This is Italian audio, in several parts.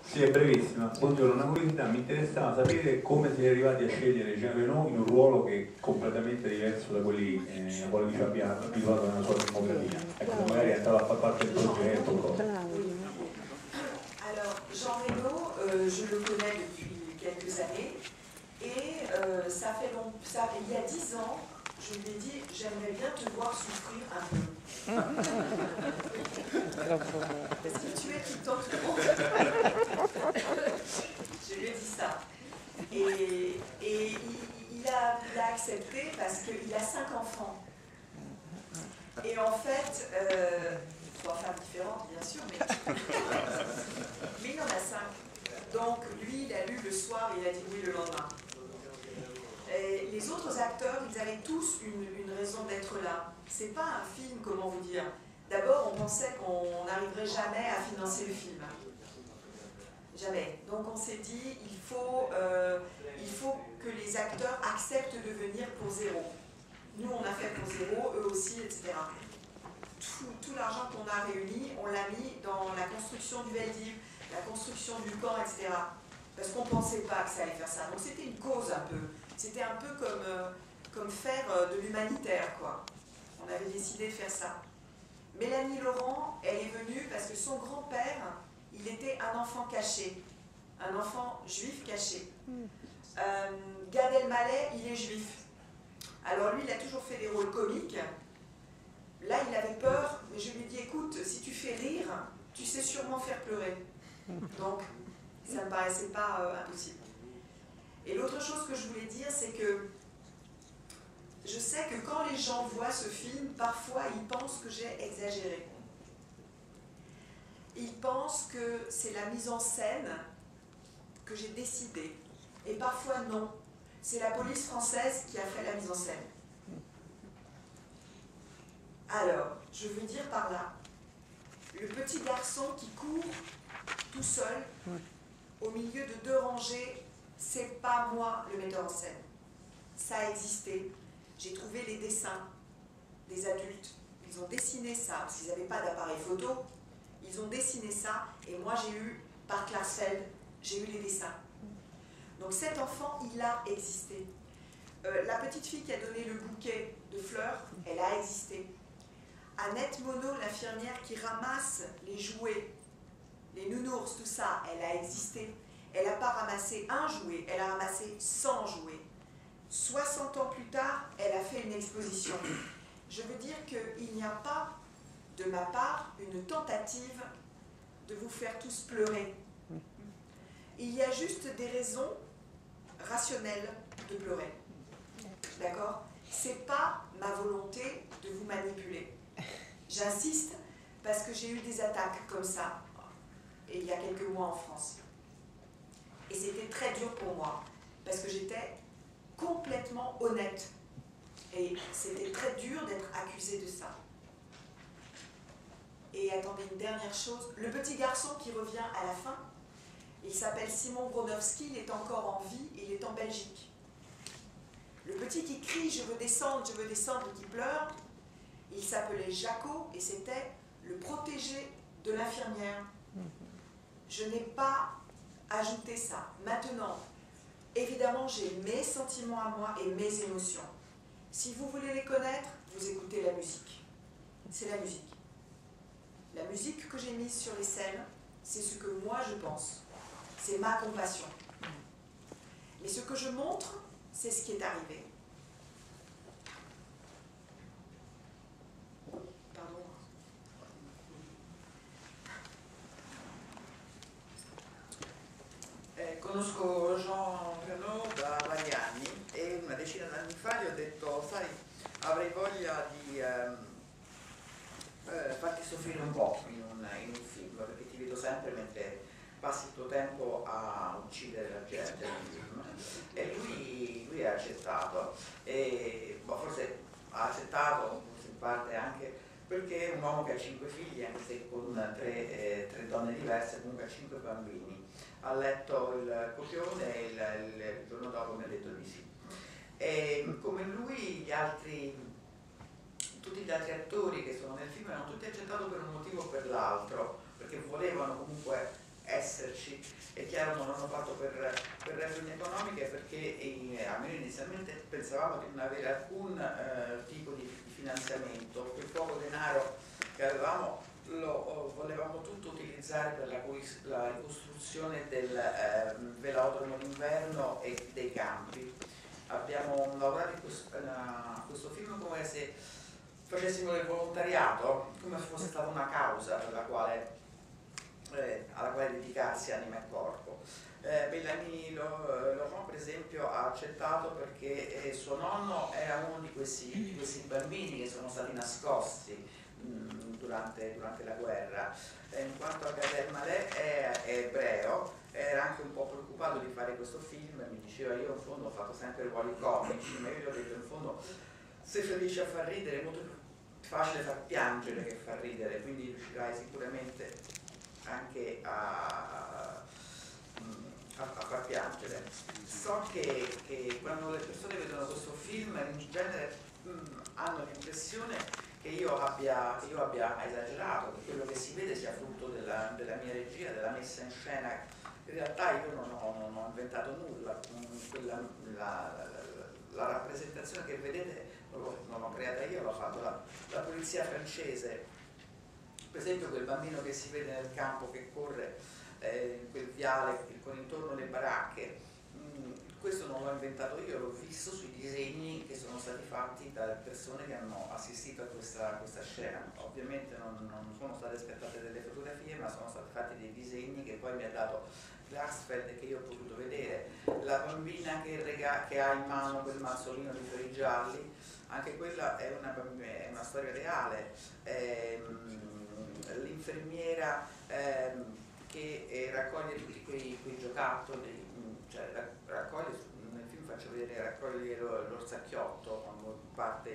Sì, è brevissima. Buongiorno, una curiosità, mi interessava sapere come si è arrivati a scegliere Jean Reno in un ruolo che è completamente diverso da quelli a quali ci abbiamo abituato nella sua filmografia. Ecco, se magari è andato a far parte del progetto o cosa. Alors, Jean Reno, je le connais depuis quelques années et ça fait il y a 10 ans, je lui ai dit j'aimerais bien te voir souffrir un peu. Parce que tu es tout le temps tout le monde. Je lui ai dit ça. Et il a accepté parce qu'il a 5 enfants. Et en fait, 3 femmes différentes bien sûr, mais il en a 5. Donc lui, il a lu le soir et il a dit oui le lendemain. Et les autres acteurs, ils avaient tous une raison d'être là. C'est pas un film, comment vous dire. D'abord, on pensait qu'on n'arriverait jamais à financer le film. Jamais. Donc on s'est dit, il faut que les acteurs acceptent de venir pour zéro. Nous, on a fait pour zéro, eux aussi, etc. Tout l'argent qu'on a réuni, on l'a mis dans la construction du Veldiv, la construction du camp, etc. Parce qu'on ne pensait pas que ça allait faire ça. Donc c'était une cause un peu. C'était un peu comme faire de l'humanitaire, quoi. On avait décidé de faire ça. Mélanie Laurent, elle est venue parce que son grand-père, il était un enfant caché, un enfant juif caché. Gad Elmaleh, il est juif. Alors lui, il a toujours fait des rôles comiques. Là, il avait peur, mais je lui ai dit, écoute, si tu fais rire, tu sais sûrement faire pleurer. Donc, ça ne me paraissait pas impossible. Et l'autre chose que je voulais dire, c'est que je sais que quand les gens voient ce film, parfois ils pensent que j'ai exagéré. Ils pensent que c'est la mise en scène que j'ai décidée. Et parfois non. C'est la police française qui a fait la mise en scène. Alors, je veux dire par là, le petit garçon qui court tout seul, au milieu de 2 rangées, c'est pas moi le metteur en scène. Ça a existé. J'ai trouvé les dessins des adultes. Ils ont dessiné ça, parce qu'ils n'avaient pas d'appareil photo. Ils ont dessiné ça, et moi j'ai eu, par Klarsfeld, j'ai eu les dessins. Donc cet enfant, il a existé. La petite fille qui a donné le bouquet de fleurs, elle a existé. Annette Monod, l'infirmière qui ramasse les jouets, les nounours, tout ça, elle a existé. Elle n'a pas ramassé un jouet, elle a ramassé 100 jouets. 60 ans plus tard, elle a fait une exposition. Je veux dire qu'il n'y a pas, de ma part, une tentative de vous faire tous pleurer. Il y a juste des raisons rationnelles de pleurer. D'accord? C'est pas ma volonté de vous manipuler. J'insiste parce que j'ai eu des attaques comme ça, et il y a quelques mois en France. Et c'était très dur pour moi, parce que j'étais complètement honnête. Et c'était très dur d'être accusée de ça. Et attendez, une dernière chose, le petit garçon qui revient à la fin, il s'appelle Simon Bronowski, il est encore en vie, il est en Belgique. Le petit qui crie « je veux descendre » et qui pleure, il s'appelait Jaco et c'était le protégé de l'infirmière. Je n'ai pas ajouté ça. Maintenant, évidemment, j'ai mes sentiments à moi et mes émotions. Si vous voulez les connaître, vous écoutez la musique. C'est la musique. La musique que j'ai mise sur les scènes, c'est ce que moi je pense. C'est ma compassion. Mais ce que je montre, c'est ce qui est arrivé. Pardon. Conosco Jean Reno da vari anni e una decina d'anni fa gli ho detto, sai, avrei voglia di farti soffrire un po' in un film, perché ti vedo sempre mentre passi il tuo tempo a uccidere la gente nel film. E lui ha accettato, e forse ha accettato, forse in parte anche perché è un uomo che ha 5 figli, anche se con 3 donne diverse, comunque ha 5 bambini. Ha letto il copione e il giorno dopo mi ha detto di sì. E come lui, tutti gli altri attori che sono nel film hanno tutti accettato per un motivo o per l'altro, perché volevano comunque chiaro non l'hanno fatto per ragioni economiche, perché almeno inizialmente pensavamo di non avere alcun tipo di finanziamento. Quel poco denaro che avevamo lo volevamo tutto utilizzare per la ricostruzione del velodromo d'inverno e dei campi. Abbiamo lavorato a questo film come se facessimo del volontariato, come se fosse stata una causa per alla quale dedicarsi anima e corpo. Bellamy Laurent per esempio ha accettato perché suo nonno era uno di questi bambini che sono stati nascosti durante la guerra. In quanto a Gad Elmaleh è ebreo, era anche un po' preoccupato di fare questo film, mi diceva: io in fondo ho fatto sempre ruoli comici, ma io gli ho detto in fondo sei felice a far ridere, è molto più facile far piangere che far ridere, quindi riuscirai sicuramente anche a far piangere. So che quando le persone vedono questo film in genere hanno l'impressione che io abbia esagerato, che quello che si vede sia frutto della mia regia, della messa in scena. In realtà io non ho inventato nulla, la rappresentazione che vedete non l'ho creata io, l'ho fatto la polizia francese. Per esempio quel bambino che si vede nel campo che corre in quel viale con intorno le baracche, questo non l'ho inventato io, l'ho visto sui disegni che sono stati fatti da persone che hanno assistito a questa scena. Ovviamente non sono state scattate delle fotografie, ma sono stati fatti dei disegni che poi mi ha dato Glasfeld e che io ho potuto vedere. La bambina che ha in mano quel mazzolino di fiori gialli, anche quella è una storia reale. L'infermiera che raccoglie tutti quei giocattoli, cioè nel film faccio vedere, raccoglie l'orsacchiotto quando parte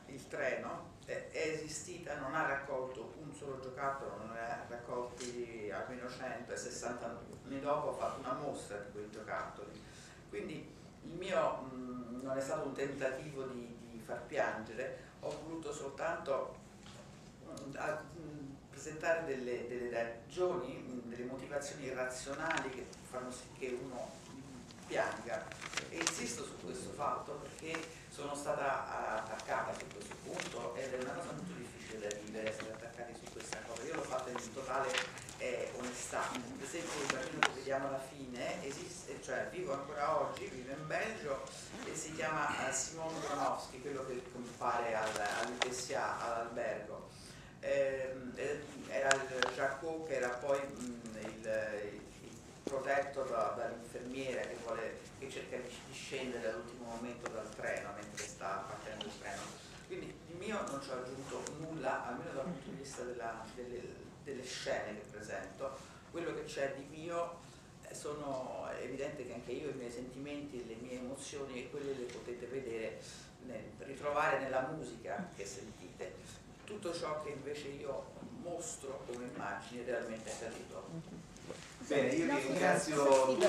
il treno, è esistita, non ha raccolto un solo giocattolo, non ne ha raccolti almeno 100, e 60 anni dopo ha fatto una mostra di quei giocattoli. Quindi il mio non è stato un tentativo di far piangere, ho voluto soltanto presentare delle ragioni, delle motivazioni irrazionali che fanno sì che uno pianga, e insisto su questo fatto perché sono stata attaccata su questo punto ed è una cosa molto difficile da vivere, essere attaccati su questa cosa. Io l'ho fatta in totale onestà. Per esempio il bambino che vediamo alla fine esiste, cioè vivo ancora oggi, vive in Belgio e si chiama Simon Gronowski, quello che compare all'UPSA, all'albergo. Era il Jacques che era poi il protetto dall'infermiera che cerca di scendere all'ultimo momento dal treno mentre sta partendo il treno. Quindi di mio non ci ho aggiunto nulla, almeno dal punto di vista delle scene che presento. Quello che c'è di mio sono evidente che anche io i miei sentimenti, le mie emozioni, e quelle le potete vedere, ritrovare nella musica che sentite. Tutto ciò che invece io mostro come immagini realmente è accaduto. Bene, io vi ringrazio tutti,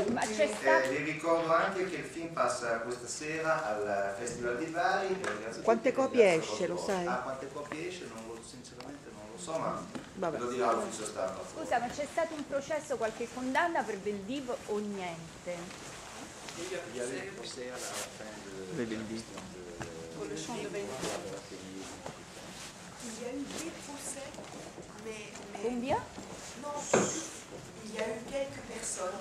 vi ricordo anche che il film passa questa sera al Festival di Bari. Quante copie esce, lo sai? Quante copie esce? Sinceramente non lo so, ma ve lo dirà l'ufficio stampa. Scusa, ma c'è stato un processo, qualche condanna per Veldiv o niente? Pour le chant de Veldiv. Il y a eu des procès, mais Combien? non, il y a eu quelques personnes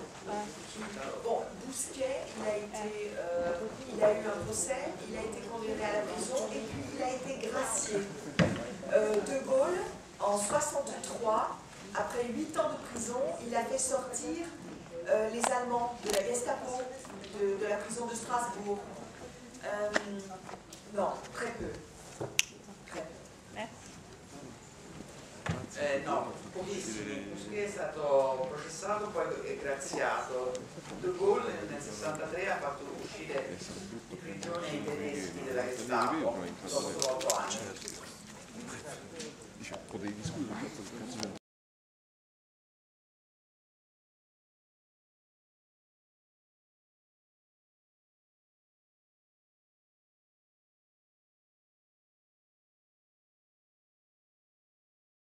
qui... Bon, Bousquet, il a eu un procès, il a été condamné à la prison et puis il a été gracié. De Gaulle, en 63, après 8 ans de prison, il a fait sortir les Allemands de la Gestapo, de la prison de Strasbourg. Non, très peu. No, pochissimi. Bousquet è stato processato, poi è graziato. De Gaulle nel 63 ha fatto uscire i prigionieri tedeschi della Gestapo dopo 8 anni.